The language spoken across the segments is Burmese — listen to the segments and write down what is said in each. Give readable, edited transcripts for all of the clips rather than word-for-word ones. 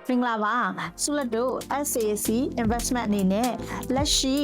မင်္ဂလာပါဆုလက်တို့ SAC investment အနေနဲ့လက်ရှိ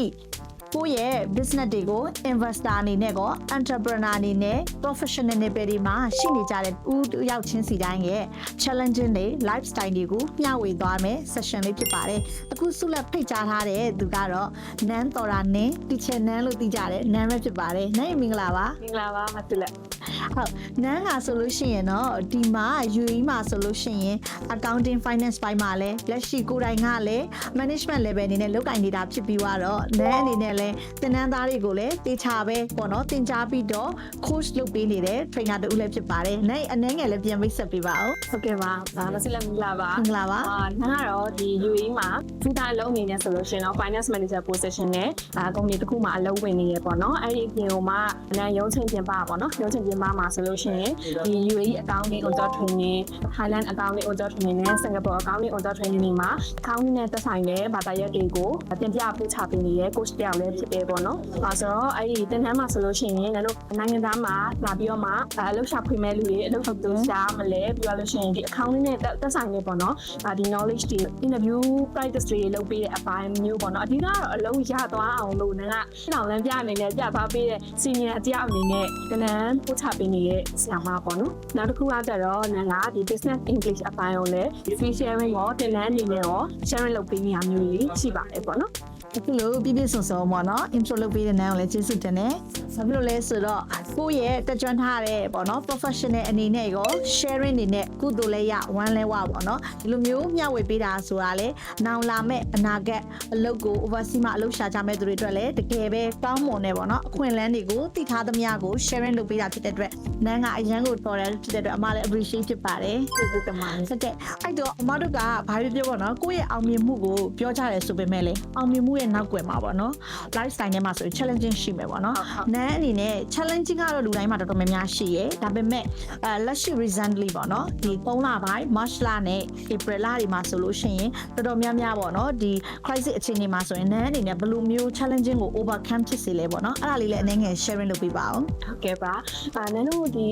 ကိုယ့်ရဲ့ business တွေကို investor အနေနဲ့ကော entrepreneur အနေနဲ့ professional တွေပဲဒီမှာရှိနေကြတဲ့ဦးတစ်ယောက်ချင်းစီတိုင်းရဲ့ challenging တွေ lifestyle တွေကိုမျှဝေသွားမယ် session လေးဖြစ်ပါတယ်အခုဆုလက်ဖိတ်ကြားထားတဲ့သူကတော့ Nan Thora Nin teacher Nan လို့သိကြတယ် Nan ပဲဖြစ်ပါတယ်နိုင်မင်္ဂလာပါ မင်္ဂလာပါမဆုလက်ဟုတ်နန်းကဆိုလို့ရှိရင်တော့ဒီမှာ UAE မှာဆိုလို့ရှိရင် accounting finance ပိုင်းမှာလည်းလက်ရှိကိုယ်တိုင်ကလည်း management level အနေနဲ့လုပ်ကိုင်နေတာဖြစ်ပြီးတော့နန်းအနေနဲ့လည်းသင်တန်းသားတွေကိုလည်းတေချာပဲပေါ့နော်သင်ကြားပြီးတော့ coach လုပ်ပေးနေတဲ့ trainer တူလည်းဖြစ်ပါတယ်နိုင်အနည်းငယ်လည်းပြန်မိတ်ဆက်ပေးပါဦး ဟုတ်ကဲ့ပါမဆုလက်မင်္ဂလာပါ မင်္ဂလာပါနန်းကတော့ဒီ UAE မှာ full time အလုပ်အနေနဲ့ဆိုလို့ရှိရင်တော့ finance manager position နဲ့ကုမ္ပဏီတစ်ခုမှာအလုပ်ဝင်နေရပေါ့နော်အဲ့ဒီအပြင်မှာနန်းရုံးချင်းပြင်ပါပေါ့နော်ရုံးချင်းပြင်ပါမှာဆိုလို့ရှိရင်ဒီ UAE accounting auditor training Thailand accounting auditor training နဲ့ Singapore accounting auditor training တွေမှာ accounting နဲ့သက်ဆိုင်တဲ့ဘာသာရပ်တွေကိုတင်ပြပို့ချပေးနေတဲ့ coach တယောက်လည်းဖြစ်တယ်ပေါ့နော်ဆိုတော့အဲ့ဒီသင်တန်းမှာဆိုလို့ရှိရင်လည်းတို့နိုင်ငံသားမှာလာပြီးတော့မှအလုပ်ရှာဖွေမဲ့လူတွေအလုပ်ထုတ်လို့ရှားမလဲပြီးတော့လို့ရှိရင်ဒီ accounting နဲ့သက်ဆိုင်နေပေါ့နော်ဒီ knowledge တွေ interview practice တွေလုပ်ပေးတဲ့အပိုင်းမျိုးပေါ့နော်အဓိကတော့အလုံးရသွားအောင်လို့နန်းကတောင်လန်းပြအနေနဲ့ပြသွားပေးတဲ့ senior အတယောက်အနေနဲ့သင်တန်းပို့ချပေးနေတဲ့ဆရာမပေါ့နော်နောက်တစ်ခုကတော့နန်းကဒီ business English အပိုင်းကိုလည်း free sharing ရောသင်တန်းအနေနဲ့ရော sharing လုပ်ပေးနေရမျိုးကြီးရှိပါတယ်ပေါ့နော်အခုလို့ပြည့်စုံစုံပေါ့နော် intro လုပ်ပေးတဲ့နန်းကိုလည်းကျေးဇူးတင်တယ်ဘာဖြစ်လို့လဲဆိုတော့ကိုယ့်ရဲ့တက်ကြွထားတဲ့ပေါ့နော် professional အနေနဲ့ရော sharing အနေနဲ့ကုသိုလ်လည်းရ one လည်းဝပေါ့နော်ဒီလိုမျိုးမျှဝေပေးတာဆိုတာလေနောင်လာမဲ့အနာဂတ်အလုပ်ကို oversee မှာအလုပ်ရှာကြမဲ့သူတွေအတွက်လည်းတကယ်ပဲကောင်းမွန်နေပေါ့နော်အခွင့်အလမ်းတွေကိုသိထားသမျှကို sharing လုပ်ပေးတာဖြစ်တဲ့အတွက်နန်းကအရန်ကိုတော်တယ်ဖြစ်တဲ့အတွက်အမလည်း appreciate ဖြစ်ပါတယ်ကျေးဇူးတင်ပါတယ်ဟုတ်ကဲ့အဲ့တော့အမတို့ကဘာပြောပေါ့နော်ကိုယ့်ရဲ့အောင်မြင်မှုကိုပြောကြတယ်ဆိုပေမဲ့လေအောင်မြင်မှုရဲ့နောက်ွယ်မှာပေါ့နော် lifestyle နဲ့မှာဆို challenging ရှိမယ်ပေါ့နော်နန်းအနေနဲ့ challenging ကတော့လူတိုင်းမှာတော်တော်များများရှိရယ်ဒါပေမဲ့လက်ရှိ recently ပေါ့နော်ဒီ3လပိုင်း March လနဲ့ April လတွေမှာဆိုလို့ရှိရင်တော်တော်များများပေါ့နော်ဒီ crisis အခြေအနေမှာဆိုရင်နန်းအနေနဲ့ဘယ်လိုမျိုး challenging ကို overcome ဖြစ်စေလဲပေါ့နော်အဲ့ဒါလေးလည်းအနည်းငယ် sharing လုပ်ပေးပါအောင်ဟုတ်ကဲ့ပါနန်းတို့ဒီ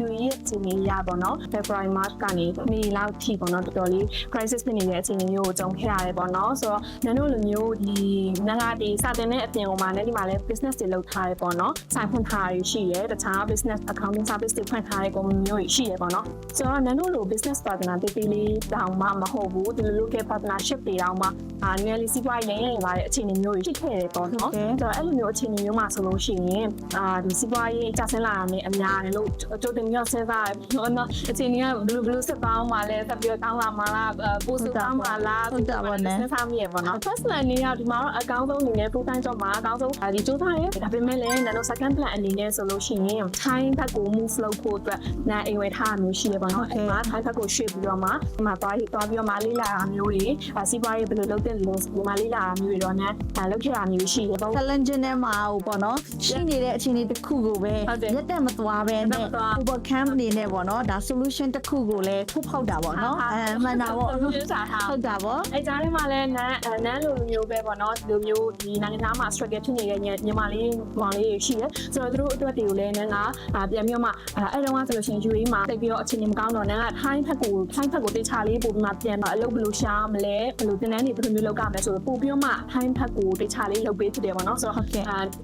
UAE ရဲ့အခြေအနေရပေါ့နော် February March ကနေမေလောက်ထိပေါ့နော်တော်တော်လေး crisis ဖြစ်နေတဲ့အခြေအနေမျိုးကိုကြုံခဲ့ရတယ်ပေါ့နော်ဆိုတော့နန်းတို့လိုမျိုးဒီနန်းကဒီစတင်တဲ့အပြင်မှာလည်းဒီမှာလည်း business တွေလုပ်ထားရပေါ့နော်ဆိုင်ဖွင့်ထားရရှိရဲတခြား business accounting service တွေဖွင့်ထားတဲ့ company မျိုးတွေရှိရဲပေါ့နော်ဆိုတော့နန်းတို့လို business partner တေးသေးလေးတောင်မှမဟုတ်ဘူးဒီလို local partnership တွေတောင်မှနည်းလေးစီးပွားရေးလည်းရလာတဲ့အခြေအနေမျိုးတွေဖြစ်ခဲ့တယ်ပေါ့နော်ဆိုတော့အဲ့လိုမျိုးအခြေအနေမျိုးမှာဆိုလို့ရှိရင်ဒီစီးပွားရေးကျဆင်းလာတာနဲ့အများတယ်လို့ကြိုတင်ပြီးတော့စဉ်းစားတယ်ပေါ့နော်အခြေအနေကဘယ်လိုဆက်ပေါင်းမှလဲဆက်ပြီးတော့ကောင်းလာမှာလားပို့စုပေါင်းမှာလားဟုတ်တာပေါ့နော်စဉ်းစားမိရပေါ့နော် first plan နေရဒီမှာတော့အကောင်းဆုံးအနေနဲ့ full time job မှာအကောင်းဆုံးဒီစူးစမ်းရဲဒါပေမဲ့လည်းနန်းတို့ second plan အနေနဲ့ဆိုလို့ရှိရင် time ဘက်ကို move လုပ်ဖို့အတွက်နားအိမ်ဝယ်ထားမျိုးရှိရပါတော့အဲ့မှာ time ဘက်ကိုရွှေ့ပြီးတော့မှဒီမှာသွားပြီးတော့မှလေးလာတာမျိုးတွေစီးပွားရေးဘယ်လိုလုပ်တဲ့လို့ဒီမှာလေးလာတာမျိုးတွေတော့နားလုပ်ခဲ့တာမျိုးရှိရပေါ့ challenging နဲ့မှာပေါ့နော်ရှိနေတဲ့အခြေအနေတစ်ခုကိုပဲရက်တက်မသွားပဲနဲ့ overcome အနေနဲ့ပေါ့နော်ဒါ solution တစ်ခုကိုလည်းထုတ်ဖောက်တာပေါ့နော်မှန်တာပေါ့ဟုတ်တာပေါ့အဲ့ကြားထဲမှာလည်းနန်းလိုမျိုးပဲပေါ့နော်ဒီလိုမျိုးဒီနိုင်ငံသားမှာ struggle ဖြစ်နေတဲ့ညီမလေးမောင်လေးရှိတယ်ဆိုတော့သူတို့အတွက်တွေကိုလည်းနန်းကပြန်ပြီးတော့မှအဲ့တုန်းကဆိုလို့ရှိရင် UAE မှာတိတ်ပြီးတော့အခြေအနေမကောင်းတော့နန်းက time ဖက်ကိုတေချာလေးပို့ပြီးမှပြန်တော့အလုပ်ဘယ်လိုရှာမလဲဘယ်လိုတင်တန်းတွေဘယ်လိုမျိုးလုပ်ရမလဲဆိုတော့ပို့ပြီးတော့မှ time ဖက်ကိုတေချာလေးလုပ်ပေးဖြစ်တယ်ပေါ့နော်ဆိုတော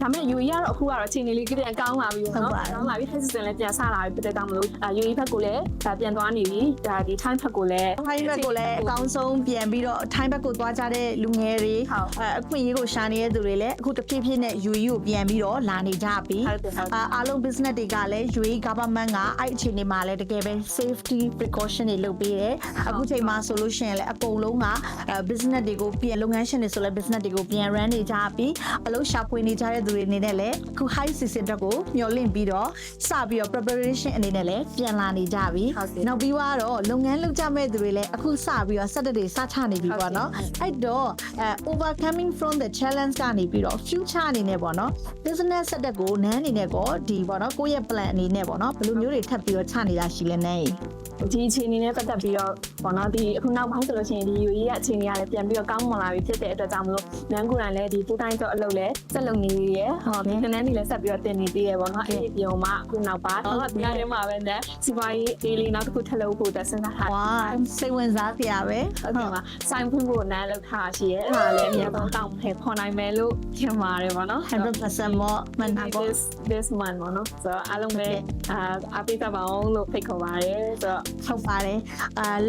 ့ဒါမဲ့ UAE ကတော့အခုကတော့အခြေအနေလေးကြည့်ပြန်ကောင်းလာပြီပေါ့နော်ကောင်းလာပြီ season လည်းပြန်ဆလာပြီပြတဲ့တောင်းမလို့ UAE ဖက်ကိုလည်းပြန်သွားနေပြီဒါဒီ time ဖက်ကိုလည်း time ဖက်ကိုလည်းအကောင်းဆုံးပြန်ပြီးတော့ time ဖက်ကိုသွားကြတဲ့လူငယ်တွေအခွင့်အရေးကိုရှာနေတဲ့သူတွေလည်းအခုတဖြည်းဖြည်းနဲ့ UAE ကိုပြန်ပြီးတော့လာနေကြပြီအားလုံး business တွေကလည်း UAE government ကအဲ့အခြေအနေမှာလည်းတကယ်ပဲ safety precaution တွေလုပ်ပေးတယ်အခုချိန်မှာဆိုလို့ရှိရင်လည်းအကုန်လုံးက business တွေကိုပြန်လုပ်ငန်းရှင်တွေဆိုလည်း business တွေကိုပြန် run နေကြပြီအလုပ်ရှာဖွေနေကြတဲ့သူတွေအနေနဲ့လည်းအခု high season တက်ကိုမျှော်လင့်ပြီးတော့စပြီးတော့ preparation အနေနဲ့လည်းပြန်လာနေကြပြီနောက်ပြီးတော့လုပ်ငန်းလုပ်ကြမဲ့သူတွေလည်းအခုစပြီးတော့ Saturday စချနေပြီပေါ့နော်အဲ့တော့ overcoming from the challenge ကနေပြီးတော့ future အနေနဲ့ပေါ့နော် business ဆက်တက်ကိုနန်းအနေနဲ့ကောဒီပေါ့နော်ကိုယ့်ရဲ့ plan အနေနဲ့ပေါ့နော်ဘယ်လိုမျိုးတွေထပ်ပြီးတော့ချနေတာရှိလဲနန်း ဒီအခြေအနေနဲ့ပတ်သက်ပြီးတော့ပေါ့နော်ဒီအခုနောက်ပိုင်းဆိုလို့ရှိရင်ဒီ UAE ရဲ့အခြေအနေကလည်းပြန်ပြီးတော့ကောင်းမွန်လာပြီဖြစ်တဲ့အတွက်ကြောင့်မလို့နန်းကိုယ်တိုင်လည်းဒီ full time job အလုပ်လည်းဆက်လုပ်နေရဟောဒီနန်းနေလည်းဆက်ပြီးတော့တင်နေသေးရပေါ့နော်အဲ့ဒီပြုံမှာအခုနောက်ပိုင်းတော့ဒီနေ့မှာပဲနဲ့စီပွားရေးဒေးလေးနောက်တစ်ခုထပ်လုပ်ဖို့တက်စဉ်းစားထား ဝါစိတ်ဝင်စားစရာပဲ ဟုတ်ကဲ့ပါစိုင်းဖွင့်ဖို့နန်းလောက်ထားရှိရဲအဲ့ဒါလည်းအများဆုံးတောင်းထဲခေါ်နိုင်မယ်လို့ထင်ပါတယ်ပေါ့နော် 100% မောမှန်တာပေါ့ this month ပေါ့နော်ဆိုတော့အားလုံးပဲအပိတ်ပါအောင်လို့ဖိတ်ခေါ်ပါတယ်ဆိုတော့ ဟုတ်ပါတယ်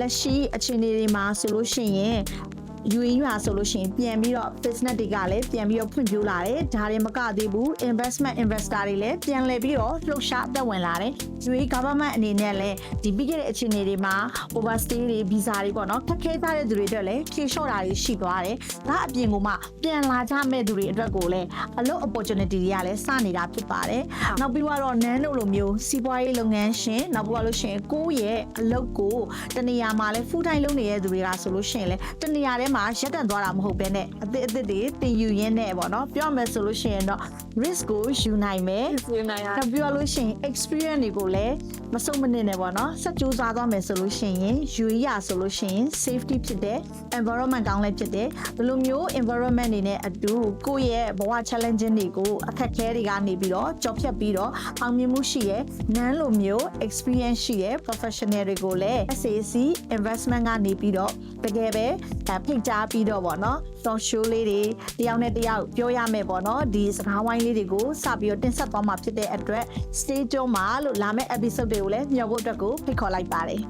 လက်ရှိအခြေအနေတွေမှာဆိုလို့ရှိရင် UAE မှာဆိုလို့ရှိရင်ပြန်ပြီးတော့ business တွေကလည်းပြန်ပြီးတော့ဖွံ့ဖြိုးလာတယ်ဒါတွေမကသေးဘူး investment investor တွေလည်းပြန်လည်ပြီးတော့လှုပ်ရှားအသက်ဝင်လာတယ် UAE government အနေနဲ့လည်းဒီပြီးခဲ့တဲ့အခြေအနေတွေမှာ overstay တွေ visa တွေပေါ့နော်ခက်ခဲကြတဲ့သူတွေအတွက်လည်းဖြေလျှော့တာတွေရှိသွားတယ်ဒါအပြင်ကမှပြန်လာကြမဲ့သူတွေအတွက်ကိုလည်းအလုပ် opportunity တွေကလည်းစနေတာဖြစ်ပါတယ်နောက်ပြီးတော့နန်းတို့လိုမျိုးစီးပွားရေးလုပ်ငန်းရှင်နောက်ပြီးတော့လို့ရှိရင်ကိုယ့်ရဲ့အလုပ်ကိုတနေရာမှာလည်း full time လုပ်နေတဲ့သူတွေကဆိုလို့ရှိရင်လည်းတနေရာထဲမှာရက်တန်သွားတာမဟုတ်ဘဲနဲ့အသစ်တွေတင်ယူရင်းနဲ့ပေါ့နော်ပြောမယ်ဆိုလို့ရှိရင်တော့ risk ကိုယူနိုင်မယ် စီနိုင်ရ နောက်ပြီးတော့လို့ရှိရင် experience တွေကိုလည်းမစုံမနစ်နဲ့ပေါ့နော်ဆက်ကြိုးစားသွားမယ်ဆိုလို့ရှိရင် UAE ရဆိုလို့ရှိရင် safety ဖြစ်တဲ့ environment ကောင်းလည်းဖြစ်တယ်ဒီလိုမျိုး environment တွေနဲ့အတူကိုယ့်ရဲ့ဘဝ challenging တွေကိုအခက်အခဲတွေကနေပြီးတော့ကြော်ဖြတ်ပြီးတော့အောင်မြင်မှုရှိရဲ့နန်းလိုမျိုး experience ရှိရဲ့ professional တွေကိုလည်း SAC investment ကနေပြီးတော့တကယ်ပဲဖိတ်ကြားပြီးတော့ပေါ့နော် talk show လေးတွေတယောက်နဲ့တယောက်ပြောရမယ်ပေါ့နော်ဒီစကားဝိုင်းလေးတွေကိုစပြီးတော့တင်ဆက်သွားမှာဖြစ်တဲ့အတွက် stay tuned မှာလို့လာမယ့် episode တွေကိုလည်းမျှော်ဖို့အတွက်ကိုဖိတ်ခေါ်လိုက်ပါတယ်